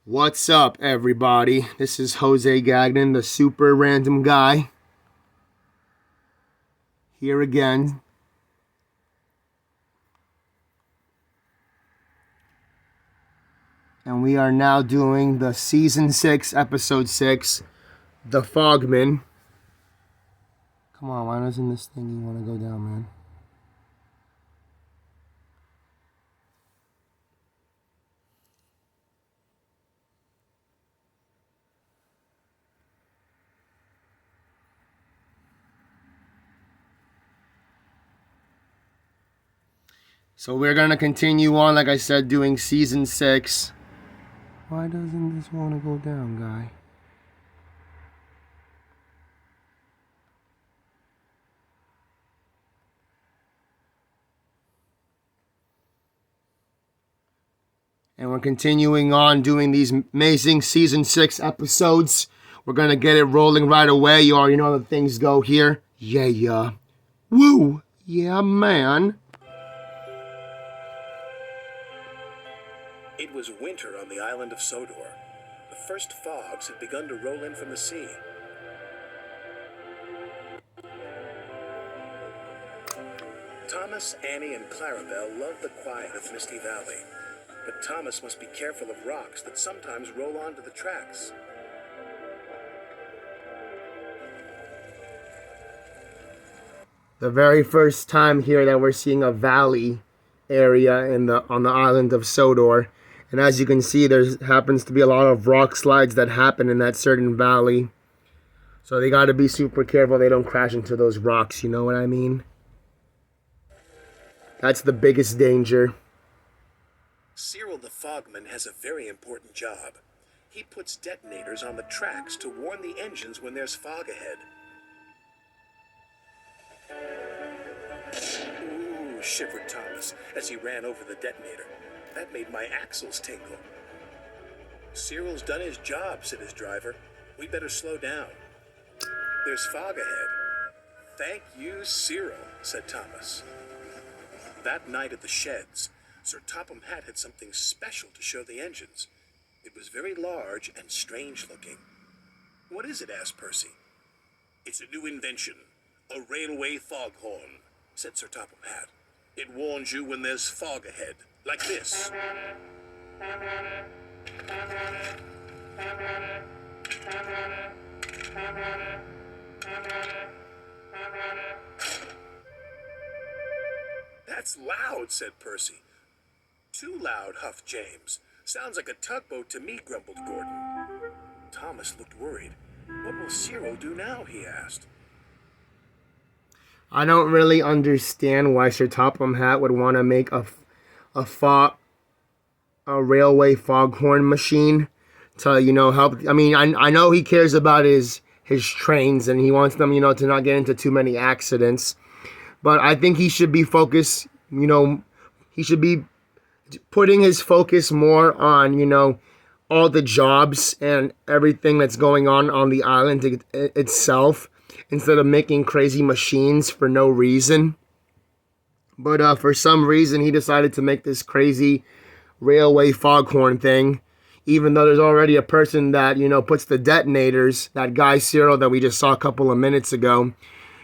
What's up, everybody? This is Jose Gagnon, the super random guy. Here again. And we are now doing the Season 6, Episode 6, The FogMan. Come on, why doesn't this thingy want to go down, man? So we're going to continue on, like I said, doing Season 6. Why doesn't this want to go down, guy? And we're continuing on doing these amazing Season 6 episodes. We're going to get it rolling right away. You already know how things go here. Yeah. Woo! Yeah, man. It was winter on the island of Sodor. The first fogs had begun to roll in from the sea. Thomas, Annie, and Clarabelle loved the quiet of Misty Valley. But Thomas must be careful of rocks that sometimes roll onto the tracks. The very first time here that we're seeing a valley area on the island of Sodor. And as you can see, there happens to be a lot of rock slides that happen in that certain valley. So they got to be super careful they don't crash into those rocks, you know what I mean? That's the biggest danger. Cyril the Fogman has a very important job. He puts detonators on the tracks to warn the engines when there's fog ahead. Ooh, shivered Thomas as he ran over the detonator. That made my axles tingle. Cyril's done his job, said his driver. We better slow down. There's fog ahead. Thank you, Cyril, said Thomas. That night at the sheds, Sir Topham Hatt had something special to show the engines. It was very large and strange looking. What is it? Asked Percy. It's a new invention, a railway foghorn, said Sir Topham Hatt. It warns you when there's fog ahead, like this. That's loud, said Percy. Too loud, huffed James. Sounds like a tugboat to me, grumbled Gordon. Thomas looked worried. What will Cyril do now, he asked. I don't really understand why Sir Topham Hatt would want to make a railway foghorn machine to, help. I mean, I know he cares about his trains and he wants them, to not get into too many accidents. But I think he should be focused, he should be putting his focus more on, all the jobs and everything that's going on the island itself, instead of making crazy machines for no reason. But for some reason, he decided to make this crazy railway foghorn thing, even though there's already a person that, puts the detonators, that guy Cyril that we just saw a couple of minutes ago.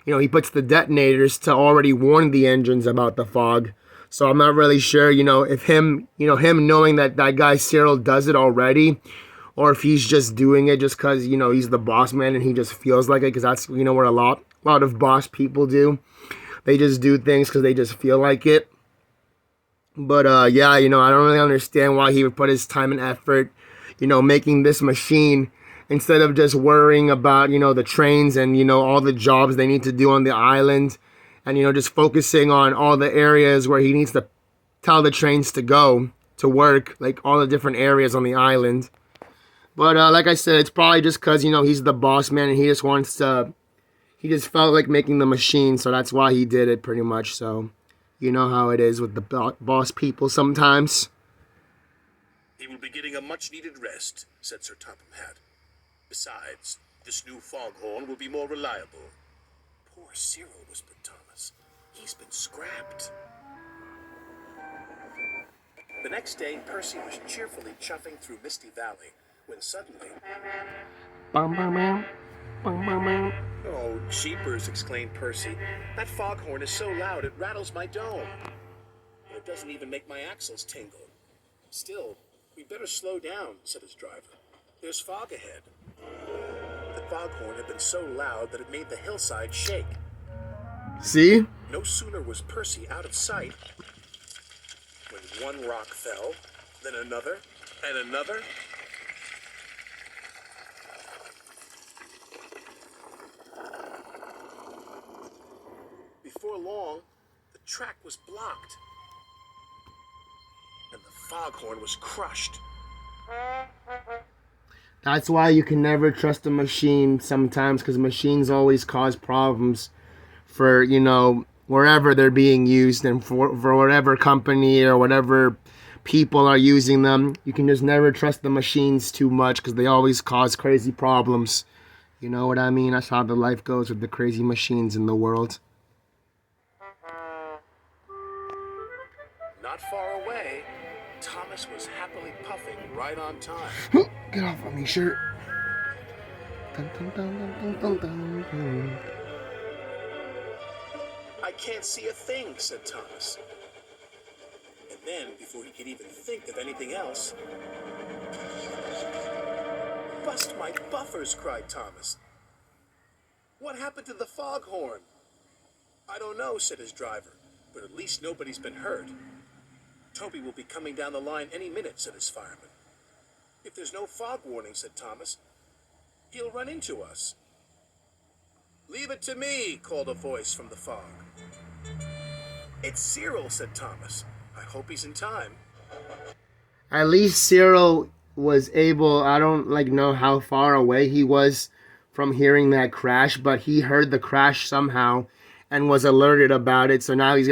He puts the detonators to already warn the engines about the fog. So I'm not really sure, if him knowing that guy Cyril does it already, or if he's just doing it just because, he's the boss man and he just feels like it, because that's, what a lot of boss people do. They just do things because they just feel like it. But, yeah, I don't really understand why he would put his time and effort, making this machine, instead of just worrying about, the trains and, all the jobs they need to do on the island. And, just focusing on all the areas where he needs to tell the trains to go to work, like all the different areas on the island. But like I said, it's probably just because, he's the boss man and he just felt like making the machine. So that's why he did it pretty much. So you know how it is with the boss people sometimes. He will be getting a much-needed rest, said Sir Topham Hatt. Besides, this new foghorn will be more reliable. Poor Cyril, whispered Thomas. He's been scrapped. The next day, Percy was cheerfully chuffing through Misty Valley when suddenly... Bum, bum, bum. Bum, bum, bum. Oh, jeepers, exclaimed Percy. That foghorn is so loud it rattles my dome. And it doesn't even make my axles tingle. Still, we better slow down, said his driver. There's fog ahead. The foghorn had been so loud that it made the hillside shake. See? No sooner was Percy out of sight when one rock fell, then another, and another. Before long, the track was blocked, and the foghorn was crushed. That's why you can never trust a machine sometimes, because machines always cause problems for, wherever they're being used, and for whatever company or whatever people are using them. You can just never trust the machines too much because they always cause crazy problems. You know what I mean? That's how the life goes with the crazy machines in the world. Not far away, Thomas was happily puffing right on time. Get off of me, shirt. Dun, dun, dun, dun, dun, dun, dun. I can't see a thing, said Thomas. And then, before he could even think of anything else, bust my buffers, cried Thomas. What happened to the foghorn? I don't know, said his driver, but at least nobody's been hurt. Toby will be coming down the line any minute, said his fireman. If there's no fog warning, said Thomas, he'll run into us. Leave it to me, called a voice from the fog. It's Cyril, said Thomas. I hope he's in time. At least Cyril was able, I don't know how far away he was from hearing that crash, but he heard the crash somehow and was alerted about it. So now he's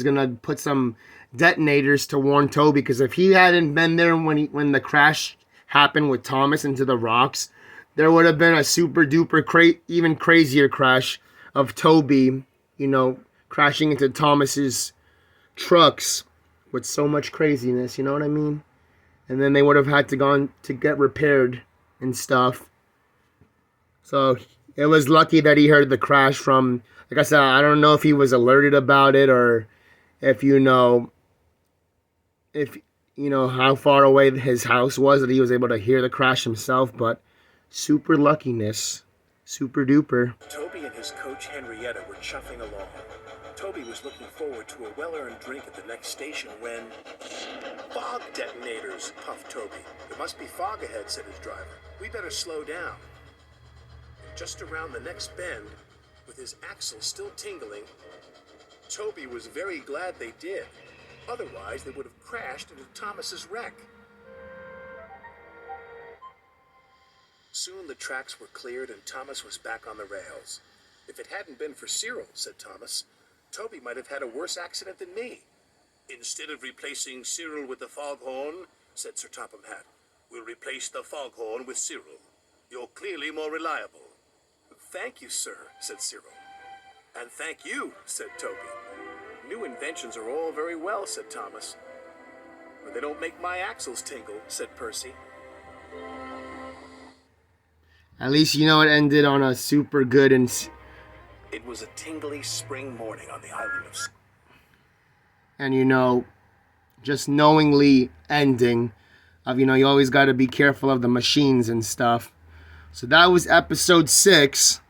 gonna put some detonators to warn Toby, because if he hadn't been there when the crash happened with Thomas into the rocks, there would have been a super duper even crazier crash of Toby, crashing into Thomas's trucks with so much craziness, you know what I mean? And then they would have had to gone to get repaired and stuff. So it was lucky that he heard the crash from, like I said, I don't know if he was alerted about it or if how far away his house was that he was able to hear the crash himself, but super luckiness. Super duper. Toby and his coach Henrietta were chuffing along. Toby was looking forward to a well-earned drink at the next station when... Fog detonators, puffed Toby. There must be fog ahead, said his driver. We better slow down. And just around the next bend, with his axle still tingling, Toby was very glad they did. Otherwise, they would have crashed into Thomas's wreck. Soon the tracks were cleared and Thomas was back on the rails. If it hadn't been for Cyril, said Thomas, Toby might have had a worse accident than me. Instead of replacing Cyril with the foghorn, said Sir Topham Hatt, we'll replace the foghorn with Cyril. You're clearly more reliable. Thank you, sir, said Cyril. And thank you, said Toby. New inventions are all very well, said Thomas. But they don't make my axles tingle, said Percy. At least it ended on a super good and... It was a tingly spring morning on the island of... And just knowingly ending of, you always got to be careful of the machines and stuff. So that was episode 6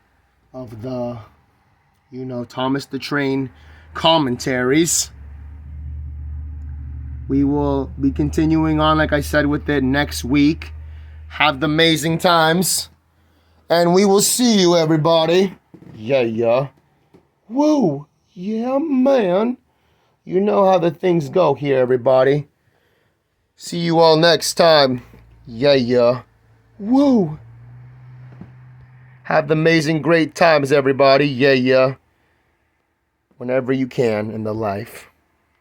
of the, Thomas the Train commentaries. We will be continuing on, like I said, with it next week. Have the amazing times. And we will see you, everybody. Yeah. Woo. Yeah, man. You know how the things go here, everybody. See you all next time. Yeah. Woo. Have the amazing, great times, everybody. Yeah. Whenever you can in the life.